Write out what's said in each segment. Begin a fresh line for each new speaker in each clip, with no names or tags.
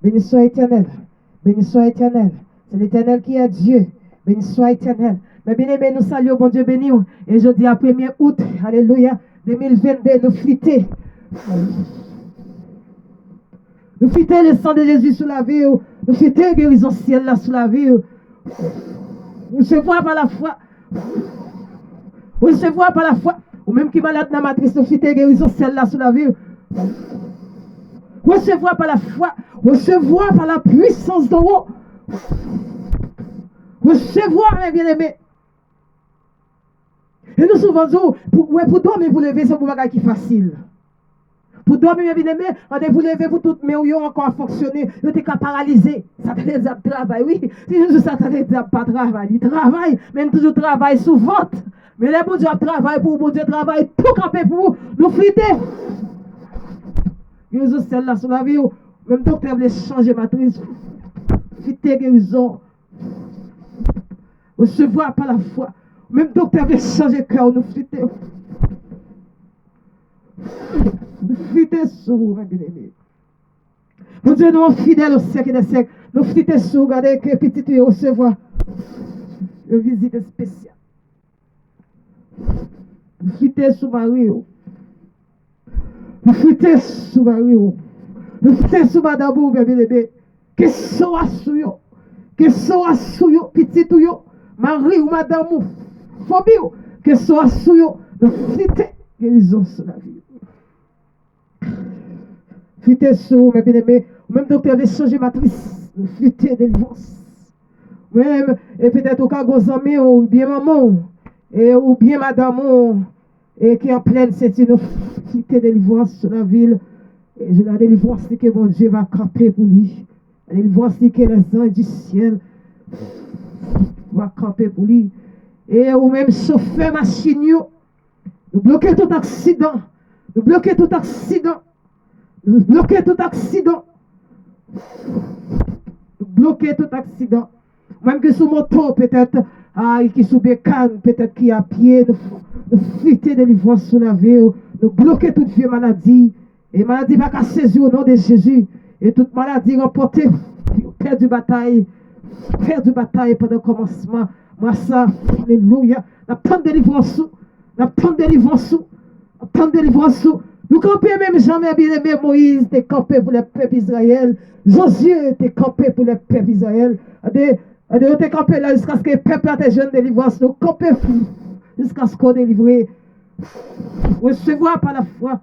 Béni soit éternel. Béni soit éternel. C'est l'éternel qui est Dieu. Béni soit éternel. Mais bien aimé, nous saluons, bon Dieu béni. Et je dis à 1er août, alléluia, 2022, nous flitter. Nous flitter le sang de Jésus sous la vie. Nous flitter la guérison ciel là sous la vie. Recevoir par la foi. Recevoir par la foi. Ou même qui est malade dans la matrice, nous flitter la guérison ciel là sous la vie. Recevoir par la foi. Recevoir par la puissance d'en haut. Recevoir, mes bien-aimés. Et nous souvent disons, pour dormir, vous lever, c'est pour bagage qui est facile. Pour dormir, mes bien-aimés, vous lever, vous toutes, mais vous encore à fonctionner, vous êtes paralysé. Ça t'a dit travail, oui. Si ça t'a dit pas travail, il travaille, même toujours travail sous vente. Mais les bon Dieu travaille pour bon Dieu travaille, tout camper pour vous, nous flitter. Guérison celle-là sur la vie, même docteur voulait changer matrice, flitter guérison. Recevoir par la foi. Même docteur veut changer cœur, nous flitter. Nous flitter sur vous, mes bien-aimés. Mon Dieu, nous sommes fidèles au siècle des siècles. Nous flitter sur vous, regardez que petit tu recevoir une visite spéciale. Nous flitter sur Marie. Nous flitter sur Marie. Nous flitter sur Madame, mes bien-aimés. Que soit sur vous. Que soit sur vous, petit ou vous. Marie ou Madame, phobie, que soit sur vous, de flitter guérison sur la vie. Flitter sur vous, mes bien-aimés, ou même docteur veut changer matrice, de flitter délivrance. Même, et peut-être au cas vos amis, ou bien maman, et, ou bien madame, et qui est en pleine, c'est une flitter délivrance sur la ville. Et je la délivrance, c'est que mon Dieu va camper pour lui. La délivrance, c'est que les anges du ciel va camper pour lui. Et ou même chauffeur machine, nous bloquer tout accident. Nous bloquer tout accident. Nous bloquer tout accident. Nous bloquer tout accident. Même que sous moto, peut-être, qui sous bécane, peut-être qui à pied, nous flitter délivrance sous la vie, nous bloquer toute vieux maladie. Et maladie va qu'à saisir au nom de Jésus. Et toute maladie remportée, perdu bataille. Perdu bataille pendant le commencement. Moi, ça, alléluia. La tente de délivrance. La tente de délivrance. La tente de délivrance. Nous campons même jamais bien-aimé Moïse, t'es campé pour le peuple Israël. Josué, t'es campé pour le peuple Israël. T'es campé là jusqu'à ce que le peuple a des jeunes délivrance. Nous campons jusqu'à ce qu'on délivre. Recevoir par la foi.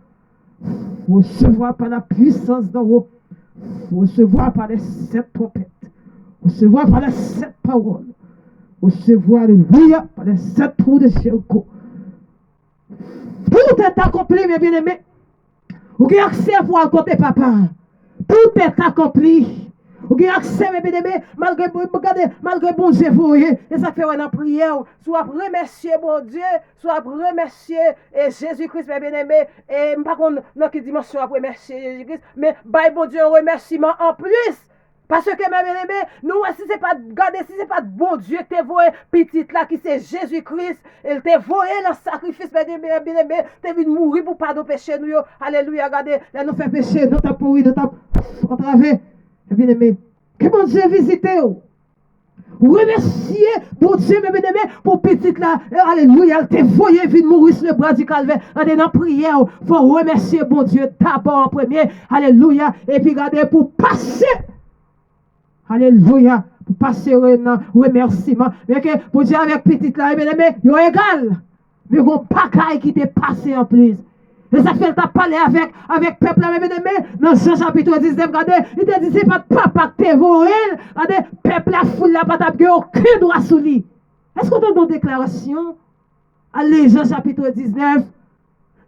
Recevoir par la puissance d'en haut. Recevoir par les 7 trompettes. Recevoir par les 7 paroles. Recevoir, alléluia, par les 7 trous de Jéricho. Tout est accompli, mes bien-aimés. Vous avez accès pour raconter papa. Tout est accompli. Vous avez accès, mes bien-aimés, malgré bon Dieu, vous voyez. Et ça fait une prière. Soit remercier mon Dieu, soit remercier Jésus-Christ, mes bien-aimés. Et par contre, dans quelle dimension à remercier Jésus-Christ, mais bye bon Dieu, un remerciement en plus. Parce que, mes bien-aimés, nous, si ce n'est pas, regardez, si ce n'est pas bon Dieu qui t'a voué, petite là, qui c'est Jésus-Christ, il t'a voué le sacrifice, mes bien-aimés, t'es venu mourir pour pas de péché, nous, alléluia, regardez, là, nous fait péché, nous t'as pourri, nous t'as entravé, mes bien-aimés, que mon Dieu visite, remercier bon Dieu, mes bien-aimés, pour petite là, alléluia, il t'a voué, venir mourir sur le bras du calvaire, regardez, dans la prière, il faut remercier bon Dieu d'abord en premier, alléluia, et puis regardez, pour passer. Alléluia. Pour passer un remerciement. Mais que pour dire avec petite là, bien aimé, ils sont égal. Mais ils n'ont pas qui t'est passé en plus. Et ça fait que tu as parlé avec peuple là, bien aimé. Dans ce chapitre 19, regardez, il te dit, c'est pas papa que t'es volé. Regardez, peuple la foule là, pas t'as aucun droit sous lui. Est-ce qu'on donne une déclaration? Allez, Jean chapitre 19.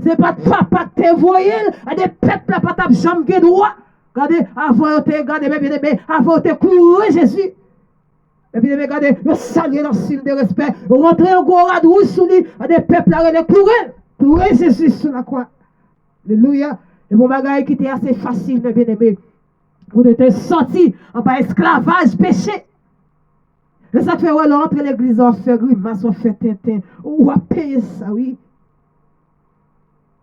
C'est pas papa que t'es volé. Regardez, peuple là, pas t'as jamais droit. Regardez, avant de regarder, mes bien-aimés, avant de courir Jésus. Mes bien-aimés, regardez, le saluer dans le signe de respect, rentrer en gros radouille sous lui, des peuples là, courir Jésus sur la croix. Alléluia. Et mon bagage qui était assez facile, mes bien-aimés, pour être sorti en bas esclavage, péché. Et ça fait, ouais, entre l'église, on fait grimace, on fait tintin, on va payer ça, oui.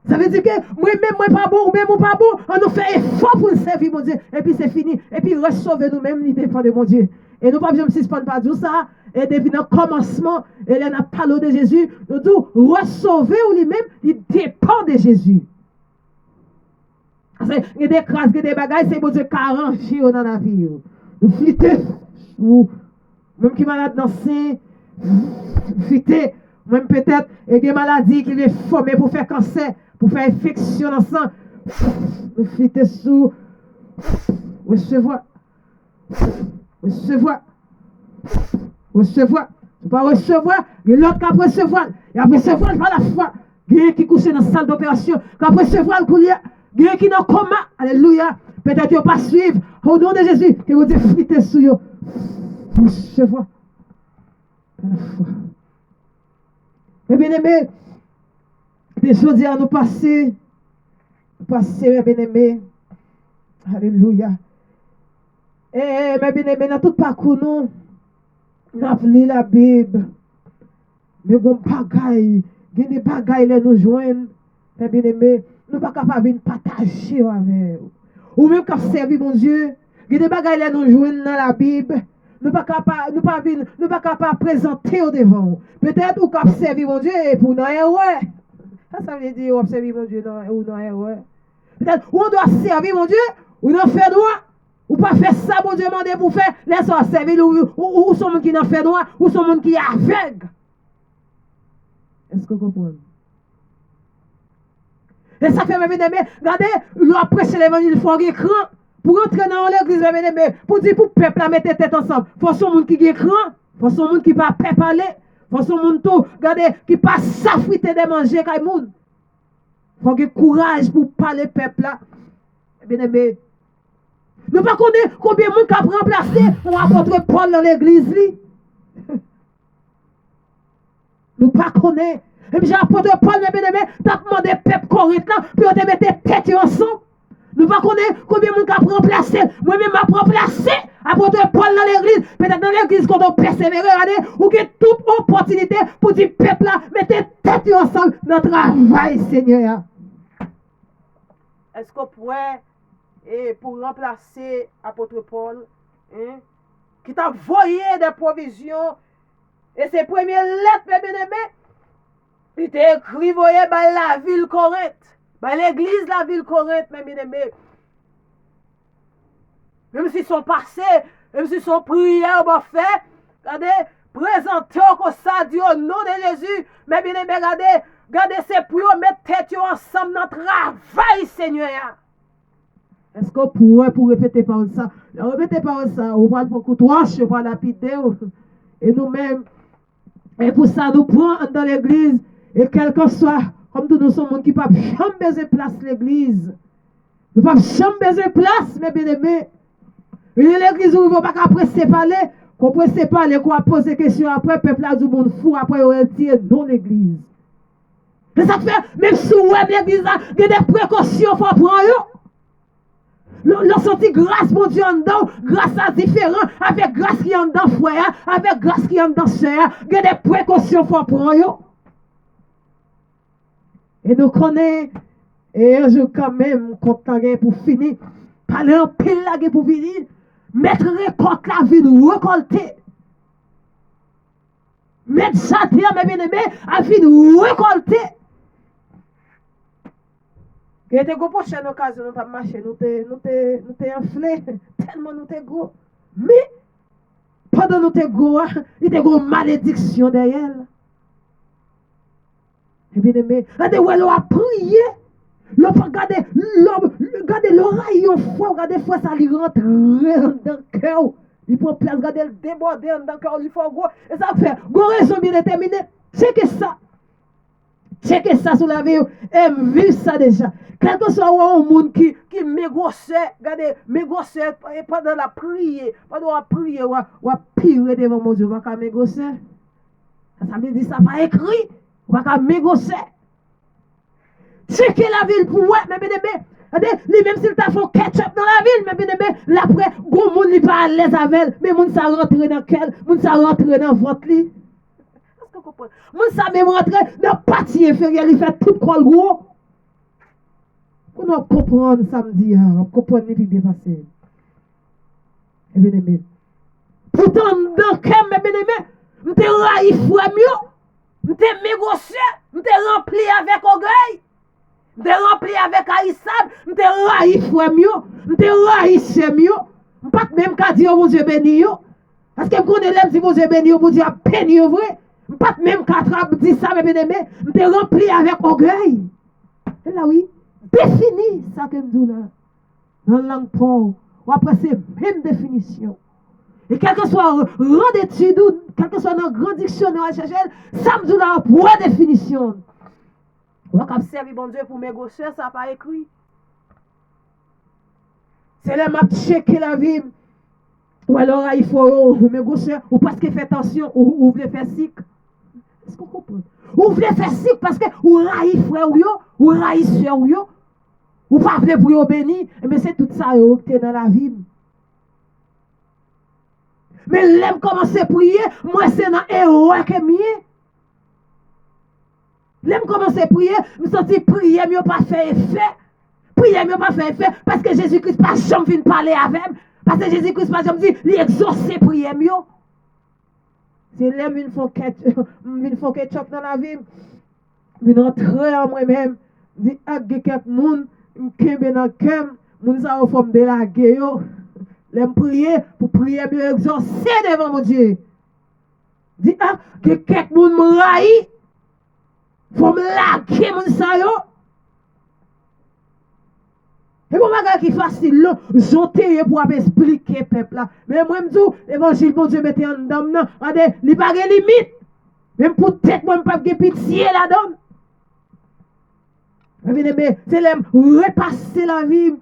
Ça veut dire que moi-même, moi pas bon, ou même moi pas bon, on nous fait effort pour le servir, mon Dieu. Et puis c'est fini. Et puis recevoir nous-mêmes, il dépend de mon Dieu. Et nous pas besoin de suspendre pas dire ça. Et depuis le commencement, et là, on a parlé de Jésus. Nous disons, recevoir ou lui-même, il dépend de Jésus. Parce qu'il y a des crasses, il y a des bagages, c'est mon Dieu qui arrange dans la vie. Nous flitter, ou même qui malade danser, flitter, même peut-être, il y a des maladies qui sont formées pour faire cancer, pour faire infection dans le sang. Nous flitter sous, recevoir, recevoir, recevoir. Tu peux recevoir, et l'autre qui a recevoir, et après recevoir par la foi. Il y a qui couche dans la salle d'opération, qui a recevoir le coulier. Il y a qui dans le coma, alléluia. Peut-être qu'ils ne pas suivre. Au nom de Jésus, que vous défritez sur eux. Recevoir par la foi. Mes bien-aimés, des choses à nous passer. Passer, mes bien-aimés. Alléluia. Et mes bien-aimés, dans tout parcours, nous avons lu la Bible. Mais bon, bagaille, il y a des bagailles qui nous joignent. Mes bien-aimés, nous ne sommes pas capables de partager avec eux. Ou même quand servir mon Dieu, il y a des bagailles qui nous joignent dans la Bible. Nous ne sommes pas capables de présenter au devant. Peut-être ou qu'on servir mon Dieu et pour nous, ouais. Ça veut dire qu'on servir mon Dieu ou non, ouais. Peut-être ou on doit servir mon Dieu ou non faire droit. Ou pas faire ça, mon Dieu, demandé pour faire. Laisse-moi servir ou son monde qui n'en fait droit ou son monde qui est aveugle. Est-ce que vous comprenez? Et ça fait, mes bien-aimés, regardez, après c'est l'évangile, il faut un écran. Pour entrer dans l'église, mes bien-aimés, pour dire pour le peuple à mettre tête ensemble, il faut son monde qui est écran, il faut son monde qui ne peut pas parler, il faut son monde tout, regardez, qui ne peut pas s'affriter de manger comme le monde. Il faut que courage pour parler peuple là. Bien-aimés, nous ne connaissons pas combien de monde qui a remplacé pour apôtre Paul dans l'église. Nous ne connaissons pas. Et puis j'ai apporté Paul, mes bien-aimés, t'as demandé peuple Corinthe là, puis on te mettait tête ensemble. Nous ne connaissons pas combien de monde qui a remplacé. Moi-même, m'a remplacé apporter Paul dans l'église. Peut-être dans l'église, quand on persévère, regardez, ou que toute opportunité pour dire peuple là, mettez tête ensemble dans le travail, Seigneur. Est-ce qu'on pourrait, pour remplacer apôtre Paul, qui t'a envoyé des provisions, et ses premières lettres, mes bien-aimés, il t'a écrit, voyez, la ville Corinthe, l'église, la ville Corinthe, mes bien-aimés. Même si son passé, même si son prière va fait, regardez, présentez comme ça, Dieu, au nom de Jésus, mes bien-aimés, regardez ces prières, mettre tête ensemble dans le travail, Seigneur. Est-ce qu'on pourrait pour répéter par ça? Répétez par ça, on va pour coutouache, on va lapider, et nous-mêmes, et pour ça, nous prenons dans l'église, et quel que soit, comme nous sommes monde qui ne peut jamais baiser place l'église. Nous ne pouvons jamais baiser place, mes bien-aimés. Et l'église où nous ne pouvons pas presser parler, qu'on presse parler, qu'on pose des questions après, le peuple a du monde fou, après on retire dans l'église. Et ça fait, même si vous avez l'église, il y a des précautions qu'il faut prendre. L'on senti grâce, mon Dieu, en dedans, grâce à différents, avec grâce qui est en dedans, frère, avec grâce qui est en dedans, sœur, il y a des précautions qu'il faut prendre. Et nous connaissons, et un jour quand même, quand pour finir, parler en pile là pour finir, mettre récolte la vie, nous récolter. Mettre ça, mes bien-aimés, à vie, nous récolter. Et te go prochaine occasion, nous pas marcher, nous te enflé, tellement nous te gros. Mais, pendant nous te gros, il te gros malédiction derrière. Et bien aimé, regardez où elle a prié. Regardez l'oreille au fond, regardez fois ça lui rentre dans le cœur. Il prend place, regardez le déborder dans le cœur, il faut gros. Et ça fait, gros raison bien déterminée. Checkez ça. Checkez ça sur la vie et vivez ça déjà. Quel que soit un monde qui m'égossait, regardez, m'égossait pendant la prière, pendant la prière, ou à pire devant mon Dieu, on va m'égosser. Ça veut dire ça pas écrit, on va m'égosser. Checkez la ville pour moi, mes bien-aimés. Même s'il t'a fait ketchup dans la ville, mes bien-aimés, l'après, gros monde n'est pas à l'aise avec elle, mais monde ça rentre dans quel, monde ça rentre dans votre lit. Est-ce que vous comprenez? Monde ça même rentre dans le parti inférieur, il fait tout col gros. Qu'on comprend samedi, on comprend les plus bien passé. Et bien aimé. Pourtant, dans le cœur, mes bien-aimés, je te raï frère mieux, je te négocié, je te rempli avec orgueil, je te rempli avec haïssable, je te raï frère mieux, je te raï c'est mieux. Pas même qu'à dire mon Dieu béni yo. Parce que je connais l'homme si mon Dieu béni yo, mon Dieu a béni yo vrai. Pas même qu'à dire ça, mes bien-aimés, je te rempli avec orgueil. Et là oui, défini ça que je dis là. Dans la langue pauvre, on va passer même définition. Et quel que soit le rang d'étude, quel que soit notre grand dictionnaire à chercher, ça me dit là pour définition. On va servir bon Dieu pour négocier, ça n'a pas écrit. C'est là que je checker la vie. Ou alors il faut négocier, ou parce qu'il fait attention, ou vous voulez faire sick. Est-ce qu'on comprend? Ou vous voulez faire sick parce que vous raillez frère ou raillez soeur ou pas voulez pour vous bénir, mais c'est tout ça qui est dans la vie. Mais l'aime commencer à prier, moi c'est dans héros que mieux. L'aime commencer à prier, me sentir prier mieux pas faire effet. Prier mieux pas faire effet parce que Jésus-Christ pas jamais vient parler avec. Parce que Jésus-Christ pas jamais dit, il exauce prier mieux. C'est l'aime une fois ketchup dans la vie. Je rentrer en moi-même, dit à quelqu'un monde, qui dans le cœur, moun sa au forme de la gueule. L'aime prier pour prier mieux exaucer devant mon Dieu. Dit ah, que quelqu'un me raille. Faut me laquer mon sa yo. Et pour bagage qui facile là, j'entends pour expliquer peuple là. Mais moi me dis l'évangile bon Dieu mette en dedans non, regardez, il pas de limite. Même pour tête moi pas de pitié là-dedans. Mais c'est l'aime repasser la vie.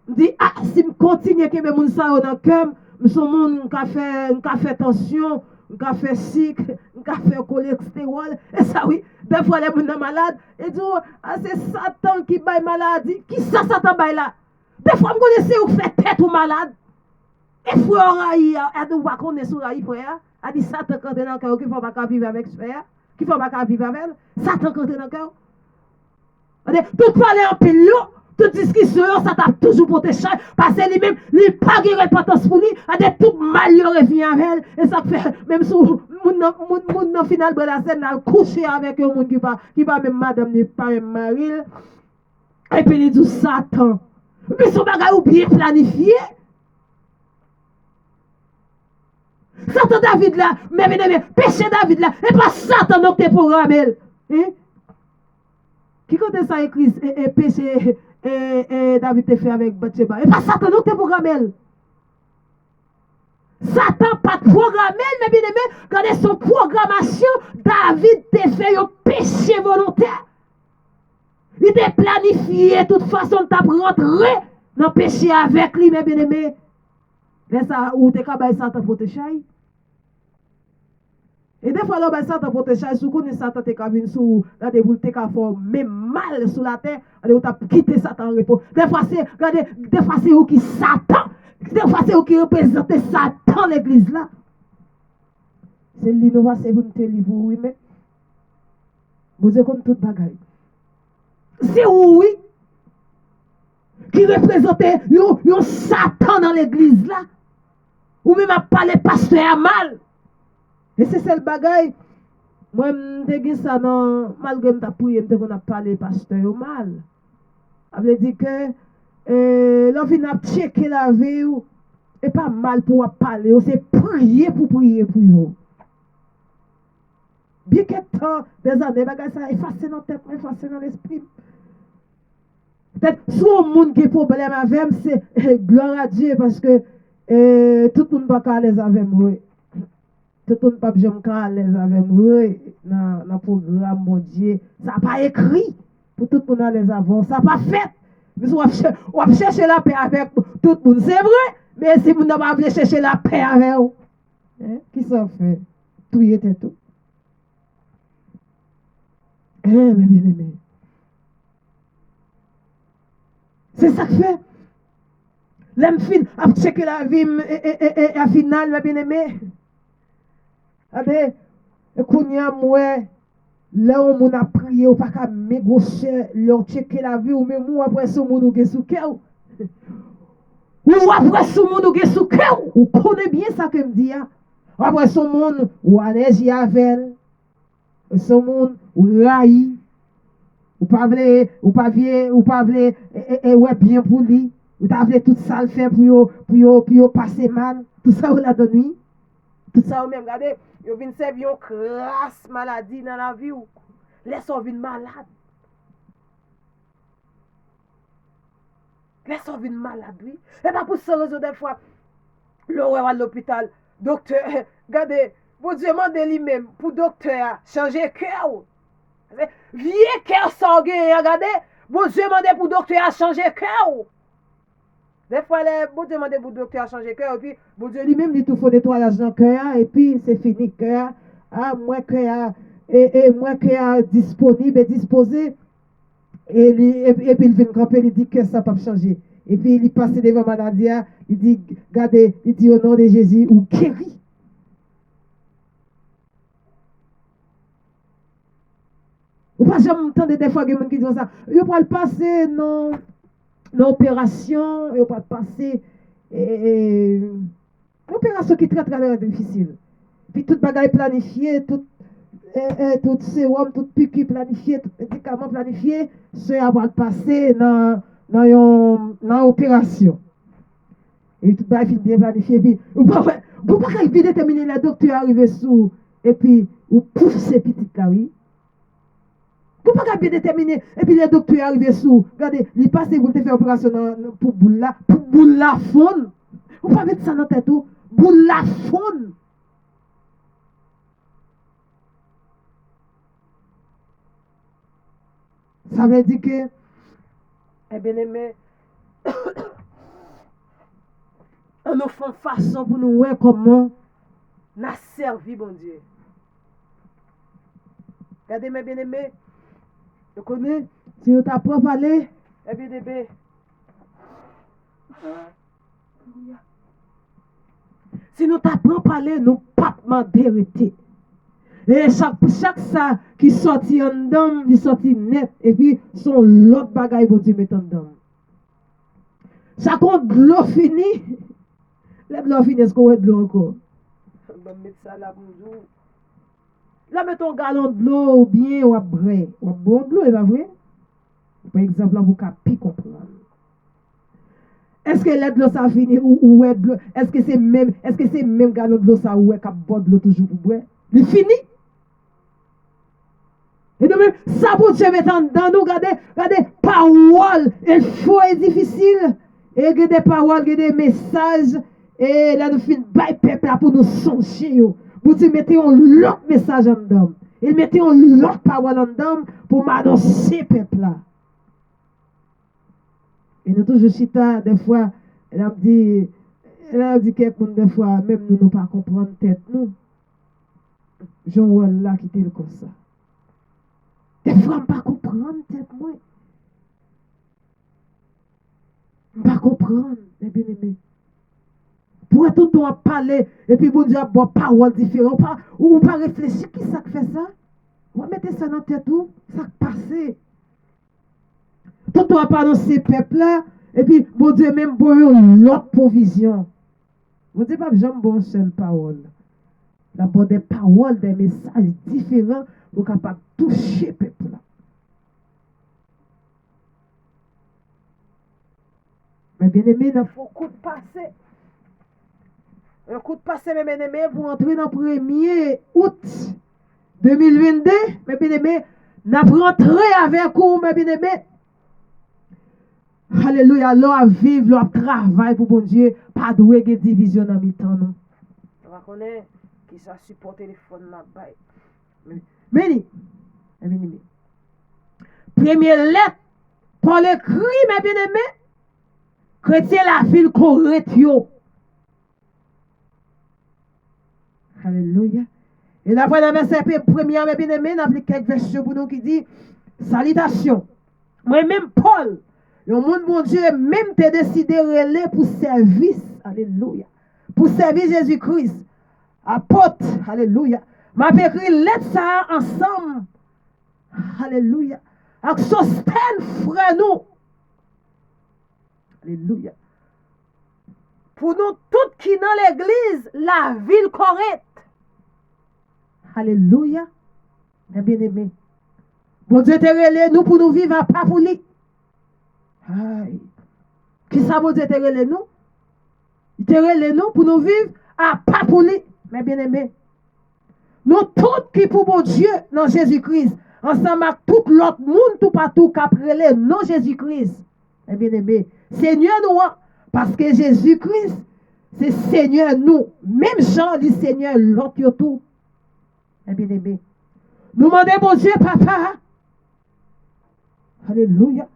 Dit ah si me continue que me moun sa yo dans cœur, me son monde qui fait tension, qui fait sick, qui fait cholestérol et ça oui, des fois les gens malades et dit ah c'est Satan qui baille maladie. Qui ça Satan baille là? Des fois me connaissez ou fait tête ou malade. Et frère raï a de pas connaître sur raï frère. A dit Satan quand dans le cœur qui faut pas vivre avec frère, qui faut pas vivre avec elle. Satan quand dans le cœur. Tout parler en pile toute discussion, ça t'a toujours protégé. Parce que lui-même, il n'a pas de repentance pour lui. Tout mal, il revient avec elle. Et ça fait, même si mon final de la scène, il couché avec un monde qui va même madame, n'est pas même mari. Et puis il dit Satan. Mais son bagage ou bien planifié. Satan David là, mais péché David là, et pas Satan donc t'es programmé. Qui compte ça écrit et péché et David te fait avec Bathsheba. Et pas Satan donc t'es programmé. Satan pas programmé, mais bien aimé, regardez son programmation, David te fait un péché volontaire. Il t'a planifié de toute façon t'as rentré dans le péché avec lui, mais bien aimé. Mais ça, où t'es capable de Satan protéger. Et des fois, là, Satan protège, si vous connaissez Satan, t'es capable sous la déboule, t'es capable de faire même mal sur la terre, vous t'as quitté Satan en repos. Des fois, c'est vous qui Satan. Des fois, c'est vous qui représentez Satan l'église là. C'est l'innovation, vous ne livre, oui, mais vous avez comme toute bagaille. C'est vous, oui, qui représentez un Satan dans l'église là. Ou même à parler pasteur mal. Et c'est ça le bagaille. Moi, je dis ça, non, malgré que je prié, je n'ai parlé pasteur mal. Ça veut dire que l'envie n'a checké la vie, et pas mal pour parler, c'est prier pour vous. Bien que tant des années, ça effacé dans la tête, effacé dans l'esprit. Peut-être, soit le monde qui a problème avec, c'est gloire à Dieu, parce que tout le monde ne peut pas aller avec moi. Tout le monde ne peut pas aller avec moi dans le programme, mon Dieu. Ça n'a pas écrit pour tout le monde aller avant. Ça n'a pas fait. Mais on va chercher la paix avec tout le monde. C'est vrai, mais si vous n'avez pas voulu chercher la paix avec vous, qui ça fait? Tout y était tout. Mais bien aimé. C'est ça que fait. L'homme fin a checké la vie et à final, bien aimé. Allez, kounya moué, là on a prié, ou pas qu'à négocier, leur checker la vie, ou même ou après ce monde ou sous cœur. Ou après ce monde ou sous cœur. Ou connaît bien ça que me dit. Après ce monde, ou allergie avec, ce monde, ou raï, ou pas vle, ou pas vle, et ouais bien pour lui. Ou t'as vle tout ça le faire pour passer mal. Tout ça ou la donne nuit. Tout ça ou même, regardez, vous venez servir une crasse maladie dans la vie ou laissez-vous venir malade. Laissez-vous venir malade, oui. Et pas pour ça, raison des fois, l'horaire à l'hôpital, docteur, regardez, vous demandez lui-même pour docteur changer le cœur. Vieux cœur sanguin, regardez, vous demandez pour docteur changer le cœur. Des fois, vous demandez pour docteur changer le cœur, et puis, vous Dieu lui-même dit tout faut nettoyage dans le cœur, et puis c'est fini, cœur. Ah, moi, cœur, et moi, cœur disponible et disposé. Et puis il vient camper, il dit que ça peut changer. Et puis il passe devant maladie, il dit, regardez, il dit au nom de Jésus, ou guéri. Ou pas jamais entendre des fois que des gens qui disent ça. Ils ne pas le passer dans l'opération, ils ne pas le passer. L'opération qui est très très difficile. Puis toute bagaille planifiée, tout sérum, tout piqûre planifié, tout médicament planifié, c'est à passer dans l'opération. Et tout bagaille bien planifié. Puis, vous ne pouvez pas déterminer la docteur arrive sous, et puis, vous poussez petite là, oui. Vous ne pouvez pas bien déterminer, et puis le docteur arrive sous, regardez, il passe pour te faire opération pour boule la faune. Vous ne pouvez pas mettre ça dans la tête, boule la faune. Ça veut dire que, eh bien aimé, on nous fait façon pour nous voir comment nous avons servi, bon Dieu. Regardez mes bien-aimés, vous connaissez, si vous t'as pas parlé, eh bien aimé, si nous t'as pas parlé, nous pas demander. Et chaque ça qui sortit en dedans, il sortit net. Et puis, son l'autre bagaille pour Dieu mettre en dedans. Ça compte de l'eau fini. Là, de l'eau fini, est-ce qu'on va de l'eau encore? On va mettre ça là pour nous. Là, mettons un gallon de l'eau ou bien ou après. Ou bon de l'eau, c'est pas vrai? Par exemple, là, vous pouvez comprendre. Est-ce que l'aide de l'eau ça fini ou est de l'eau? Est-ce que c'est même gallon de l'eau ça ou est qu'à boire de l'eau toujours pour boire? Il finit? Et donc, ça pour Dieu mettant dans nous, regardez, paroles, il faut être difficile. Et il y a des paroles, il y a des messages. Et là, nous finissons by peuple pour nous songer. Pour Dieu mettre un autre message en dedans. Il mettait un autre parole en dedans pour m'annoncer peuple là. Et nous toujours chita, des fois, elle a dit quelqu'un des fois, même nous ne pas comprendre tête nous. Jean-Wall là qui était comme ça. Des fois, je ne pas comprendre tête moi. Je ne pas comprendre, mes bien-aimés. Pour tout le temps parler, et puis vous dire bon parole différente, ou pas réfléchir, qui ça fait ça? Vous mettez ça dans la tête, où ça passe. Tout le temps parler de ces peuples-là, et puis bon Dieu même pour l'autre provision. Vous dites pas, j'aime bon seule parole. D'abord des paroles, des messages différents pour capable toucher le peuple. Mais bien aimé, il faut un coup de passé. Un coup de passé, mes bien-aimés, pour entrer dans le 1er août 2022. Mes bien-aimés, nous avons rentré avec vous, mes bien-aimés. Alléluia, l'on a vivre, l'on a travail pour bon Dieu, pas de division dans le temps. On va connaître qui ça supporte le téléphone là-bas. Mais, première lettre, pour l'écrit, mes bien-aimés, chrétien la ville correcte. Alléluia. Et d'après le verset premier, mes bien-aimés, nous avons quelques versets pour nous qui dit salutation. Moi-même, Paul, le monde, mon Dieu, même t'es décidé de relayer pour service. Alléluia. Pour servir Jésus-Christ. Apôtre. Alléluia. M'a écrit lettre ça ensemble Alléluia. Avec sosten frère nous. Alléluia. Pour nous toutes qui dans l'église, la ville Corinthe. Alléluia. Mes bien-aimés. Bon Dieu te relé nous pour nous vivre à pas pour lui. Aïe. Qui ça bon Dieu te relé nous? Il te relé nous pour nous vivre à pas pour lui. Mes bien-aimés. Nous tous qui pour bon Dieu dans Jésus-Christ. Ensemble avec tout l'autre monde tout partout qui a relé non Jésus-Christ. Mes bien-aimés. Seigneur nous. Parce que Jésus-Christ, c'est Seigneur nous. Même Jean dit Seigneur l'autre tout. Mes bien-aimés. Nous demandons bon Dieu, papa. Alléluia.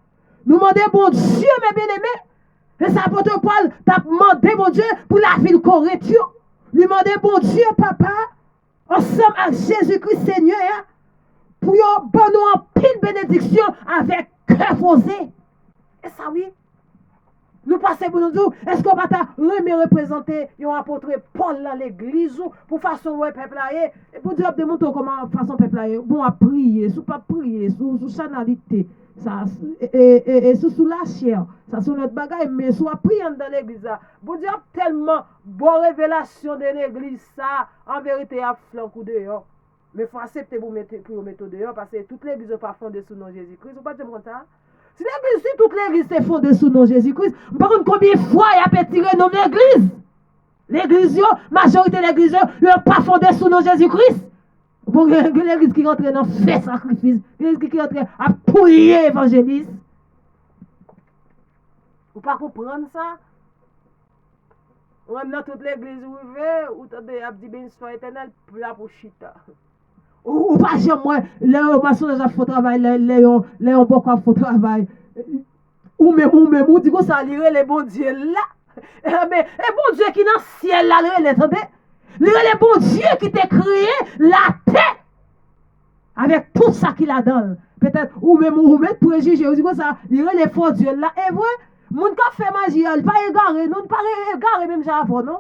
Nous demandons bon Dieu, mes bien-aimés. Et ça, apôtre Paul t'a demandé bon Dieu pour la ville Corinthe. Nous demandons bon Dieu, papa. Ensemble avec Jésus-Christ, Seigneur. Pour nous en pile bénédiction avec cœur posé. Et ça, oui. Nous passons pour nous dire, est-ce qu'on va représenter un apôtre Paul dans l'église pour façon ouais peuple là et pour dire de montrer comment façon peuple là bon à prier, sous pas prier, sous chanalité, ça et sous la chair, ça sont notre bagaille mais soit prier dans l'église là. Pour dire tellement bonne révélation de l'église ça en vérité a flanc coup dehors. Mais faut accepter pour mettre dehors parce que toute l'église n'est pas fondée sous nom Jésus-Christ. Vous pas dire ça? Si toute l'église est fondée sous nom Jésus-Christ, par contre, combien de fois il y a tiré nom l'église? L'église, majorité de l'église, il n'est pas fondée sous nom Jésus-Christ. Bon, l'église qui rentre dans fait sacrifice, l'église qui rentre à prier évangéliste. Vous ne pas comprendre ça? Ou même dans toute l'église où vous vivez, ou vous avez dit bénédiction éternelle pour la chita. Ou pas jamais moi les maçons déjà font travail les on beaucoup font travail ou même ou dit que ça lire les bon Dieu là mais bon Dieu qui dans ciel là les attendez lire les bon Dieu qui t'a créé la terre avec tout ça qu'il a dans peut-être ou même préjuger ou dit que ça lire les faux Dieu là et vrai moun ka fait magie il pas égaré non pas égaré même avant non.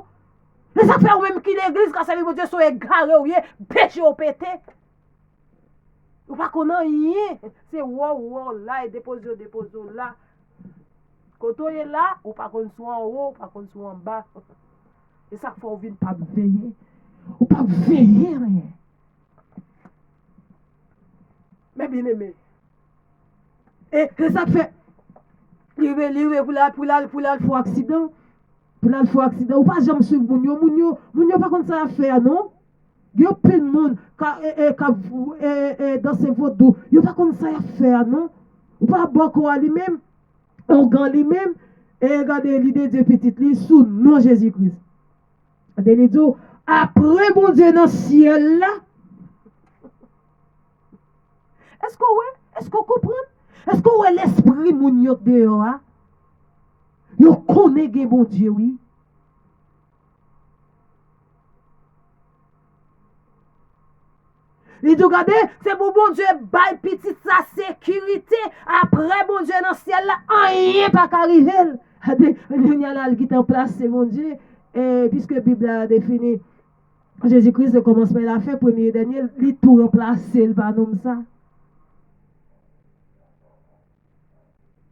Mais ça fait ou même qui l'église quand ça veut Dieu soit égaré ou péché au pété. Ou pas qu'on a rien. C'est wow là et dépose là. Quand on est là, ou pas qu'on soit en haut, ou pas qu'on soit en bas. Et ça faut venir pas veiller. Ou pas veiller rien. Mais bien aimé. Et ça fait pour la fois accident. Pour la fois accident. Ou pas jamais suivre Mounio pas comme ça à faire, non? Il y a plein de monde qui dans ses votes. Il n'y a pas comme ça à faire, non? Ou pas beaucoup à lui-même, organ lui-même, et regardez l'idée de petite lit sous nom Jésus-Christ. Regardez dit, après bon Dieu dans le ciel là, est-ce qu'on comprend? Est-ce qu'on est l'esprit moun yo dehors? Yo connaît bon Dieu, oui. Il dit, regardez, c'est pour bon Dieu, bail petit sa sécurité. Après, bon Dieu, dans le ciel, là, rien pas qu'arriver. Il y a là qui est en place, c'est mon Dieu. Et puisque la Bible a défini Jésus-Christ, le commencement de la fin, premier et dernier, il tout remplacé, le pas comme ça.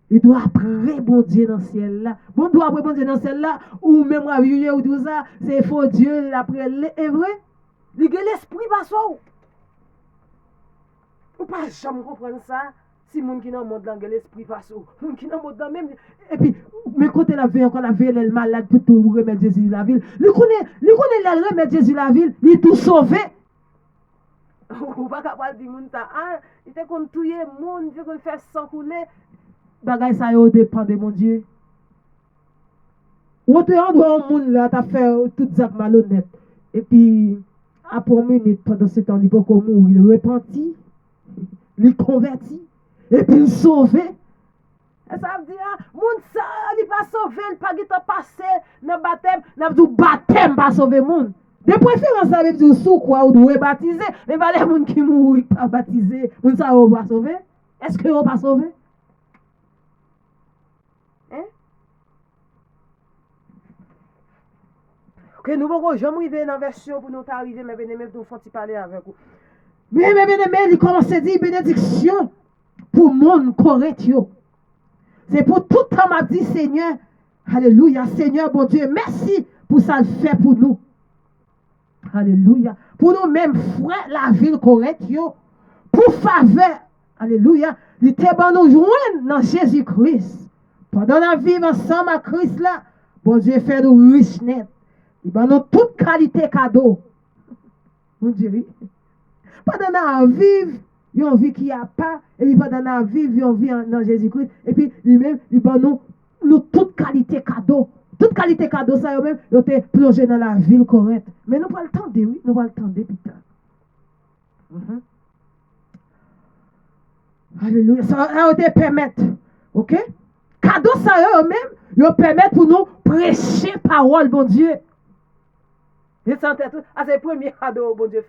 Il doit après bon Dieu dans le ciel là. Bon doit après bon Dieu dans le ciel là, ou même à vivre ou tout ça, c'est faux Dieu après est vrai. Il y a l'esprit pas ça. Ou pas jamais comprendre ça. Si moun qui dans monde là l'esprit pas ça. Moun qui dans monde là même et puis mais côté la vie encore la vie elle malade pour tout remettre Jésus la ville. Lui connaît la remettre Jésus la ville, il tout sauvé. Ou pas capable dire moun ça il était qu'on tuer monde, il qu'on faire sang couler. Bagay ça yo dépend de mon Dieu. Ou te en doit un monde là t'a fait tout ça malhonnête. Et puis après une minute pendant ce temps il peut mourir, il repentit. Il converti et puis il sauvé. Et ça veut dire, moun ça, il pas sauvé, il pas gita passé dans le baptême, n'a dit baptême pas sauver moun. De préférence ça veut dire sous quoi ou doit baptiser, mais pas les moun qui mourent pas baptisé, moun ça ou pas sauver. Est-ce que ou pas sauvé? Hein? OK, nous pouvons jamais arriver dans la version pour nous arriver mais venez même nous faire parler avec vous. Mais bien aimé, il commence à dire bénédiction pour le monde correct. C'est pour tout le temps m'a dit Seigneur, alléluia, Seigneur, bon Dieu, merci pour ça le fait pour nous. Alléluia. Pour nous-mêmes, frère, la ville correcte, pour faveur, alléluia, il était bon nous joindre dans Jésus-Christ. Pendant la vie ensemble à Christ là, bon Dieu fait nous riches net. Il va nous toute qualité cadeau. Mon Dieu, oui. Pendant la vie, il y a une vie qui a pas, et puis pendant la vie, il y a une vie dans Jésus-Christ, et puis lui-même, il va nous toute qualité cadeau. Toute qualité cadeau, ça même, il était plongé dans la ville correcte. Mais nous pas le temps de, oui, nous pas le temps de, putain. Alléluia. Ça a été permettre. Ok? Cadeau, ça eux-mêmes, ils permettent pour nous prêcher parole, bon Dieu. C'est le premier cadeau, bon Dieu.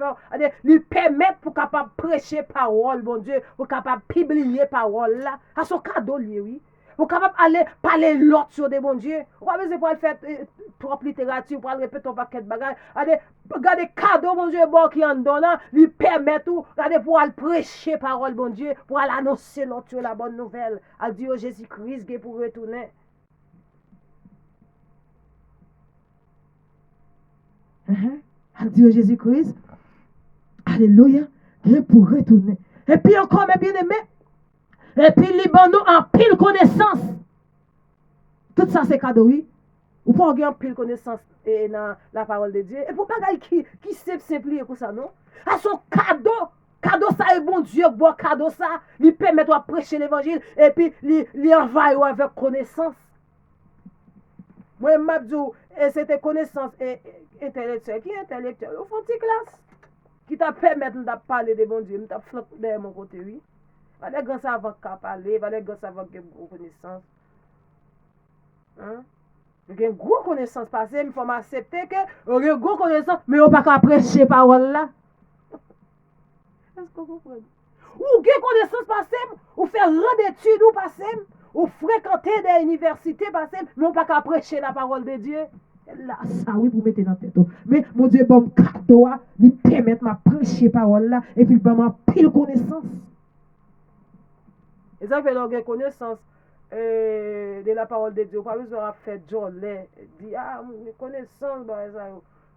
Ils permettent pour capable prêcher parole, bon Dieu, pour capable publier parole là. C'est son cadeau, oui. Pour capable aller parler l'autre sur des bon Dieu. Ou pas besoin pour faire trop littérature, pour répéter un paquet de bagages. Regardez cadeau, bon Dieu, bon qui en donne, lui permet tout, regardez pour aller prêcher parole, bon Dieu, pour aller annoncer l'autre sur la bonne nouvelle. À Dieu Jésus-Christ qui est pour retourner. À Dieu Jésus-Christ. Alléluia. Qui est pour retourner. Et puis encore, mes bien-aimés. Et puis, nous en pile connaissance. Tout ça, c'est cadeau, oui. Ou pas en pile connaissance dans la parole de Dieu. Et pour pas qui simplifier pour ça, non? À son cadeau. Cadeau, ça est bon Dieu. Bon cadeau, ça. Il permet de prêcher l'évangile. Et puis, il envahit avec connaissance. Moi, je dis, c'était connaissance intellectuelle. Qui est intellectuelle? Au fond, de classe. Qui t'a permis de parler de bon Dieu. Je t'a flotté derrière mon côté, oui. Il y a des gens savants qui parler, il y a des gens savants qui ont une connaissance. Il y a une grosse connaissance passée, il faut m'accepter que il y a une grosse connaissance, mais on ne peut pas prêcher parole là. Est-ce que vous comprenez? Ou il y a une connaissance passée, ou faire rendre d'études ou passée, ou fréquenter des universités passées, mais on ne peut pas prêcher la parole de Dieu. Là, ça oui, vous mettez dans la tête. Mais mon Dieu, bon cadeau, il permet de prêcher parole là, et puis il m'a pile connaissance. Et ça fait donc connaissance de la parole de Dieu. Pas besoin de faire jolie. Dire, connaissance,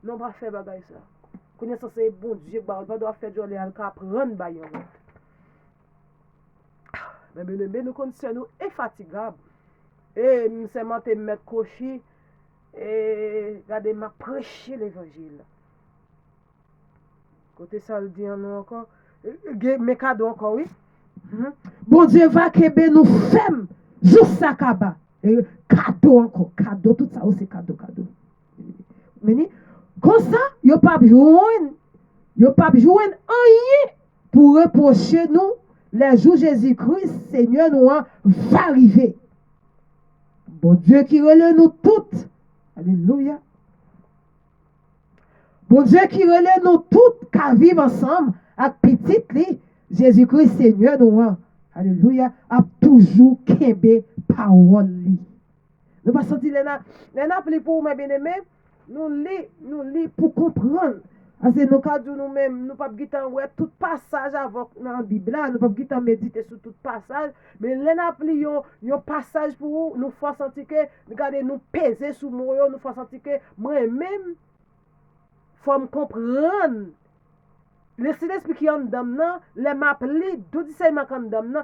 non, pas faire bagaille ça. Connaissance, c'est bon Dieu, pas doit faire jolie, elle peut apprendre. Mais nous connaissons, nous infatigables. Et nous sommes en mettre cocher et regardez, m'a prêché l'évangile. Côté ça, le dit encore. Mes cadeaux encore, oui. Bon Dieu va que nous femmes juste ça kaba cadeau encore cadeau tout ça aussi cadeau mais comme ça yo pas joindre rien pour reprocher nous les jours Jésus-Christ Seigneur nous va arriver. Bon Dieu qui relève nous toutes, alléluia. Bon Dieu qui relève nous toutes qu'à vivre ensemble avec petite li Jésus-Christ Seigneur nous, alléluia, a toujours kembe parole li. Nous pas senti les appelés pour mes bien-aimés, nous lis pour comprendre. Parce que nous cas nous-mêmes, nous pas guitan ouais tout passage avant dans la Bible, nous pas guitan méditer sur tout passage, mais les appelés yon passage pour nous faire sentir que regardez nous peser sur moi, nous faire sentir que moi-même faut me comprendre. Le Saint-Esprit qui est en dedans, les m'appeler, tout discernement qui est en dedans,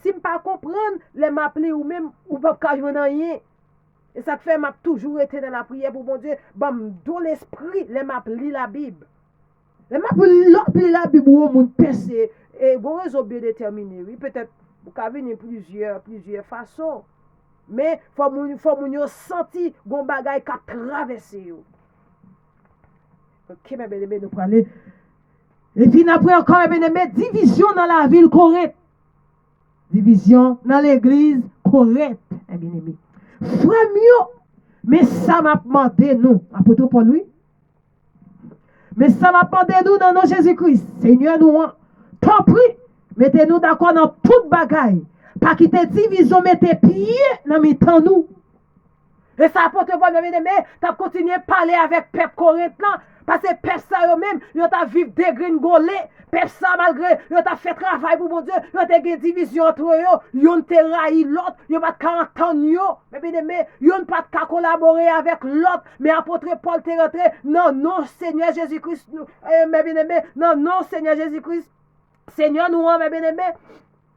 si je ne pas comprendre, les m'appeler ou même, ou pas que je n'ai rien. Et ça fait m'a toujours été dans la prière pour mon Dieu, dans l'esprit, les m'appeler la Bible. Les m'appeler la Bible, ou mon pensée, et bon raison bien déterminé, oui, peut-être, vous avez venir plusieurs façons. Mais il faut nous sentir qu'on bagaille qui a traversé. Ok, mes bien-aimés, nous parler. Et puis après encore, division dans la ville correcte. Division dans l'église correcte. Bien-aimé. Frère mieux, mais ça m'a demandé nous, apôtre Paul lui. Mais ça m'a demandé nous dans nos Jésus-Christ. Seigneur, nous, t'en prie, mettez-nous d'accord dans toute bagaille. Pas quitter division, mettez pied dans nous. Et ça apôtre Paul, bien-aimé, t'as continué à parler avec peuple Corinthe là. Parce que peuple ça yo même, yo t'a vivre dégringolé. Peuple ça malgré yo t'a fait travail pour mon Dieu, yo t'a une division entre yo, yon te raï l'autre, yo pas 40 ans yo. Mais bien aimé, yon pas de collaborer avec l'autre, mais apôtre Paul te rentré. Non, non Seigneur Jésus-Christ, mais bien aimé, non, non Seigneur Jésus-Christ. Seigneur nous mes bien aimé.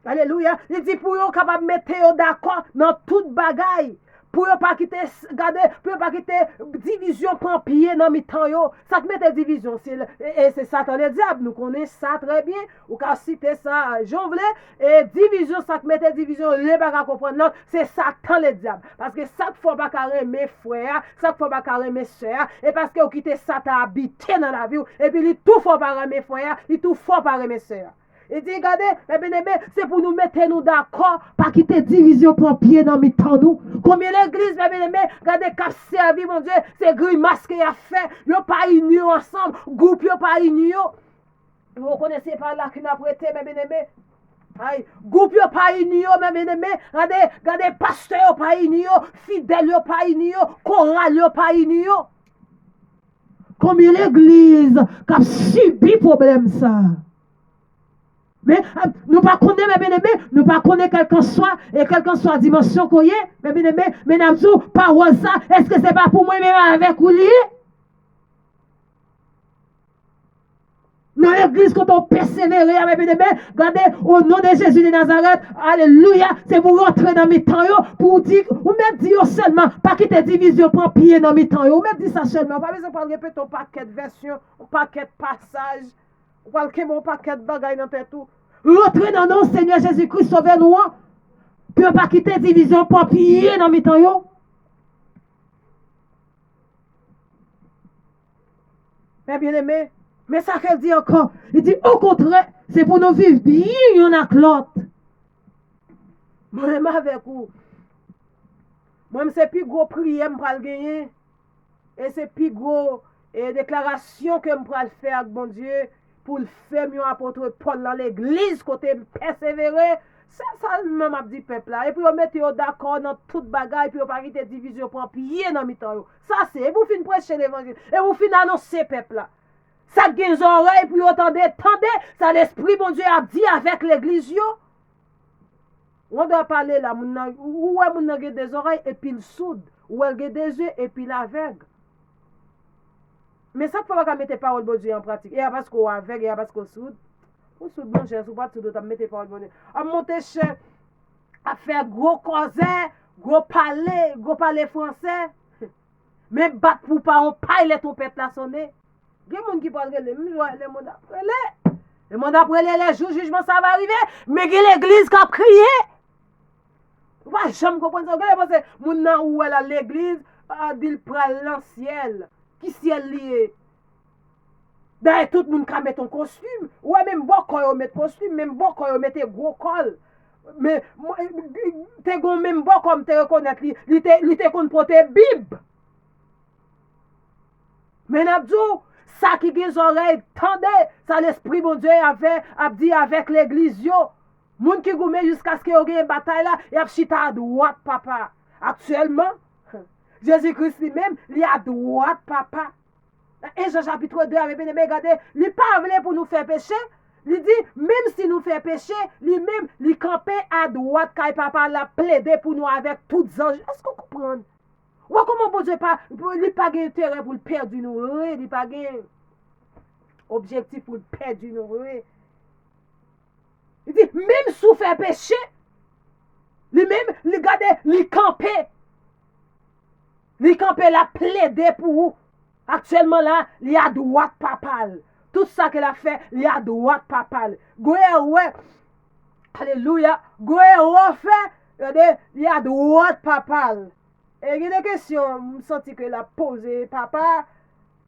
Alléluia. Il dit pour yo capable mettre yo d'accord dans toute bagaille. Pour ne pas quitter, regardez, pour pas quitter division prend pied dans mi-temps yo. Ça te mette division, c'est Satan le diable, nous connaissons ça très bien. Ou qu'à citer ça, j'en voulais, et division, ça te mette division, les pas comprendre l'autre, c'est Satan le diable. Parce que ça te faut pas carrer mes frères, ça te faut pas carrer mes soeurs, et parce que vous quittez Satan habité dans la vie, et puis il tout faut pas mes frères, il tout faut pas mes soeurs. Il dit, regardez, c'est pour nous mettre nous d'accord, pas quitter division pour pied dans mi-temps nous. Combien l'église, regardez, qu'a servi, mon Dieu, c'est grimace qu'il a fait, ils n'ont pas unis ensemble, groupe, ils n'ont pas unis. Vous connaissez pas là qui n'a prêté, aïe, groupe n'ont pas unis, regardez, pasteur n'ont pas unis, fidèle n'ont pas unis, chorale n'ont pas unis. Combien l'église qui a subi problème ça? Mais nous ne connaissons pas, bien aimé, nous ne connaissons pas quelle soit et quelle soit dimension qu'on y est, mais bien aimé, mais nous avons dit, par ça, est-ce que ce n'est pas pour moi même avec vous lié? Dans l'église, quand on persévère, bien aimé, regardez, au nom de Jésus de Nazareth, alléluia, c'est pour rentrer dans mes temps, pour dire, ou même dire seulement, pas quitter division, prendre pied dans mes temps, ou même dire ça seulement, pas besoin de répéter un paquet de versions, un paquet de passages. Quelqu'un mon paquet de bagaille dans tête tout. Rentrez dans nos Seigneur Jésus-Christ, sauvez-nous. Puis pas quitter division pour pied dans mes temps yo. Mais bien aimé, mais ça qu'elle dit encore, il dit au contraire, c'est pour nous vivre bien y'en a que l'autre. Moi-même avec vous. Moi-même c'est plus gros prière pour le gagner. Et c'est plus gros déclaration que je peux faire avec mon Dieu. Pour le faire mieux apôtre Paul dans l'église, côté persévérer, c'est ça même a dit peuple là. Et puis on mette d'accord dans toute bagaille, puis on pas quitter division pour pied dans mi-temps. Ça c'est, et vous fin prêcher l'évangile, et vous fin annoncer peuple là. Ça gagne les oreilles, puis attendez, ça l'esprit bon Dieu a dit avec l'église yo. On doit parler là, où est mon des oreilles et puis le soude, où elle des yeux et puis l'aveugle. Mais ça ne faut pas mettre parole de Dieu en pratique. Et parce qu'on est aveugle, et parce qu'on soude. Ou soude, non, cher, ou pas soude, on mettre parole de Dieu. À monter cher, à faire gros causer, gros parler français. Même battre pour pas, on paille les trompettes là sonner. Il y a des gens qui parlent les mondes après les. Les mondes après les jours, jugement, ça va arriver. Mais il y a l'église qui a crié. Vous ne pouvez jamais comprendre ça. Parce que mon nom où elle a l'église, dit le pral l'ancien. Qui ciel lié. D'ailleurs, tout le monde qui met un costume. Ouais, même bon quand on met costume, même bon quand on met gros col. Mais, t'es gon même bon comme te reconnaître, il te qu'on porter Bible. Mais n'abdou, ça qui les oreilles, tendez, ça l'esprit bon Dieu a dit avec l'église yo. Moun qui goumé jusqu'à ce qu'il y ait une bataille là, il y a chita à droite, papa. Actuellement, Jésus-Christ lui-même, il est à droite, papa. Et Jean chapitre 2, avec bien regardez, il parle pour nous faire pécher. Il dit, même si nous fait pécher, lui-même, il campait à droite, quand papa l'a plaidé pour nous avec toutes anges. Est-ce qu'on comprend? Ou comment bon Dieu pas, il n'a pas intérêt pour le perdre nous, il n'a pas objectif pour le perdre nous. Il dit, même si vous faites pécher, lui-même, regardez, il campait. Il campait la plaidé pour vous. Actuellement là, il y a droite papale. Tout ça qu'elle a fait, il y a droite papale. Ouais. Alléluia. Ouais, fait, il y a droite papale. Et il y a des questions, je sens que la posé, papa.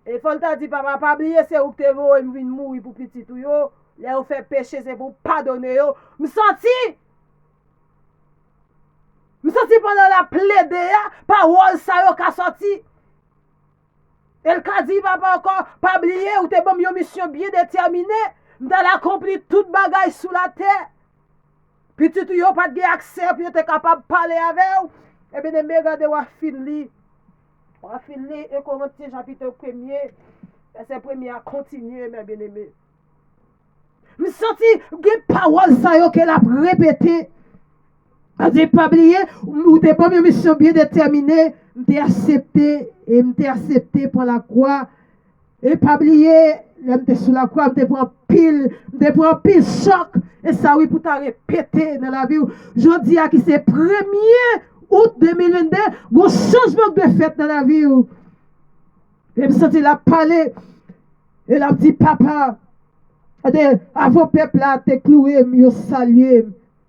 Et faut le dire, papa, pas oublier, c'est où que tu veux, il vient mourir pour petit tout yo. Là, vous fait péché, c'est pour pardonner yo. Je senti pendant la plaide, parole ça yo ka sorti. Elle ka dit papa encore, pas oublier ou t'es bon une mission bien déterminée, m'd'a accompli toute bagaille sous la terre. Puis tu yo pas de accès, puis tu es capable de parler avec ou. Eh bien, regardez ou fini. Et Corinthiens chapitre 1er, Verset premier a continué, mes bien-aimés. Je senti des paroles ça yo qu'elle a répété. Je n'ai pas oublié, ou des premières missions bien déterminées, m'étais accepté pour la croix. Et pas oublier, j'étais sous la croix, m'étais prend pile choc. Et ça oui pour t'a répéter dans la vie. Je dis à qui c'est 1er août 2022, un changement de fait dans la vie. Et me senti la parler. Et la dit papa, avant peuple là, t'es cloué, mieux salué.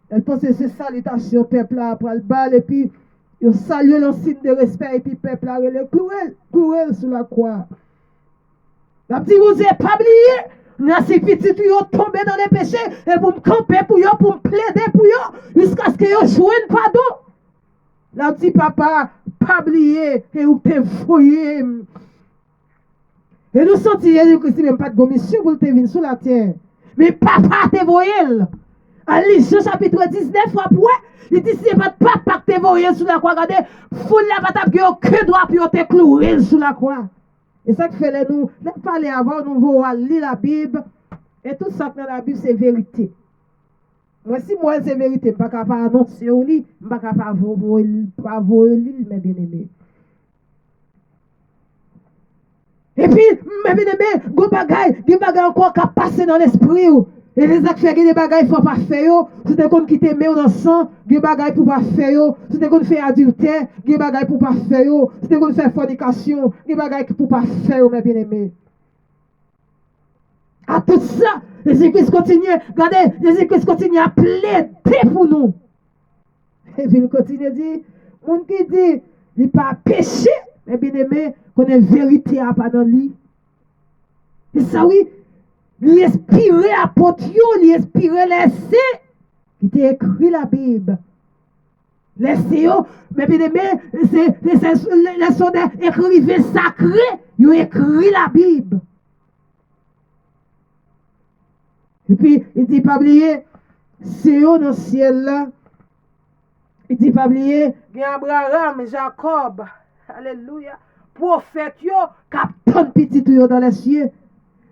Elle pense que c'est salutation, peuple là, après le bal, et puis, il salue le signe de respect, et puis peuple là, il est cloué sur la croix. La dit, vous n'avez pas oublié, là, ces petits tuyaux tombés dans les péchés, et pour me camper pour eux, pour me plaider pour eux, jusqu'à ce que vous jouiez pardon. La dit, papa, pas oublié, et vous te voyez. Et nous sentons Jésus-Christ, même pas de commission pour te venir sur la terre. Mais papa te voyait. À Jean chapitre 19, après, il dit, c'est votre papa que te voyait sur la croix. Regardez, foule la bataille que doit puis te clouer sur la croix. Et ça que fait nous parler avant, nous voulons lire la Bible. Et tout ça que dans la Bible, c'est vérité. Moi, si moi, c'est vérité, je ne peux pas annoncer au lit, je ne peux pas voir au lit, mes bien-aimés. Et puis, mes bien-aimés, des bagailles encore qui passent dans l'esprit. Et les actes des bagailles, il ne faut pas faire. Si tu as qui t'aime dans le sang, des bagailles pour pas faire. Si tu as fait adultère, des bagailles pour pas faire. Si tu as fait fornication, des bagailles pour pas faire, mes bien-aimés. À tout ça, Jésus-Christ continue, regardez, Jésus-Christ continue à plaider pour nous. Et puis il continue à dire, mon qui dit, il n'est pas péché, mais bien aimé, qu'on ait vérité à pas dans lui. Et ça oui, il inspire apôtre, il inspire les saints qui t'a écrit la Bible. Les saints, mais bien aimé, les sont des écrivains sacrés, ils ont écrit la Bible. Et puis, il dit pas oublier, c'est eux dans le ciel là. Il dit pas oublier, il y a Abraham, Jacob, alléluia, prophète yo, capitaine petit yo dans les cieux.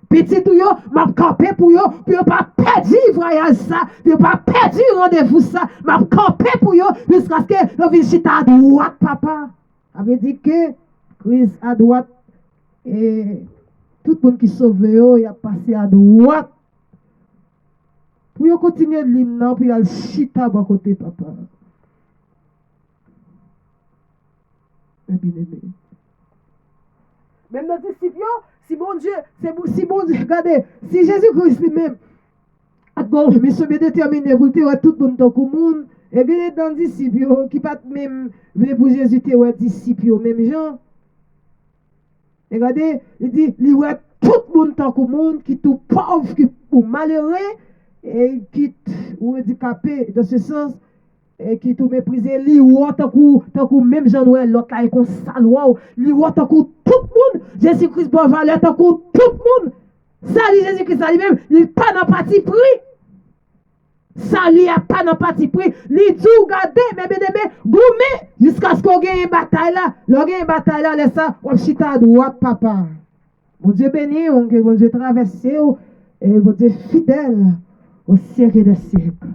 Petit yo, m'a campé pour yo pas perdu voyage ça, pour pas perdu rendez-vous ça, m'a campé pour yo jusqu'à ce que yo visite à droite papa. Avait dit que Christ à droite et tout le monde qui sauve yo, il a passé à droite. Pour continuer de l'hymne, puis il y a le chita à côté, papa. Même dans les disciples, si bon Dieu, regardez, si Jésus-Christ lui-même, bon, mais ce bien déterminé, vous le tout le monde dans le monde, et bien dans les disciples, qui pas même, pour Jésus, tu es disciples, même gens. Regardez, il dit, il y a tout le monde dans le monde, qui est tout pauvre, qui est malheureux, et qui ou handicapé dans ce sens et qui tout méprisé li ou tant que même Jean Noël l'autre là comme salwa li ou tant que tout le monde Jésus-Christ bon valeur tant que tout le monde ça Jésus-Christ ça lui-même il pas dans parti pris ça lui a pas dans parti pris li tout garder mais bien gourmet jusqu'à ce qu'on gagne une bataille là laisse ça on chita à droite papa mon Dieu béni on que mon Dieu traverser et mon Dieu fidèle au siècle des siècles.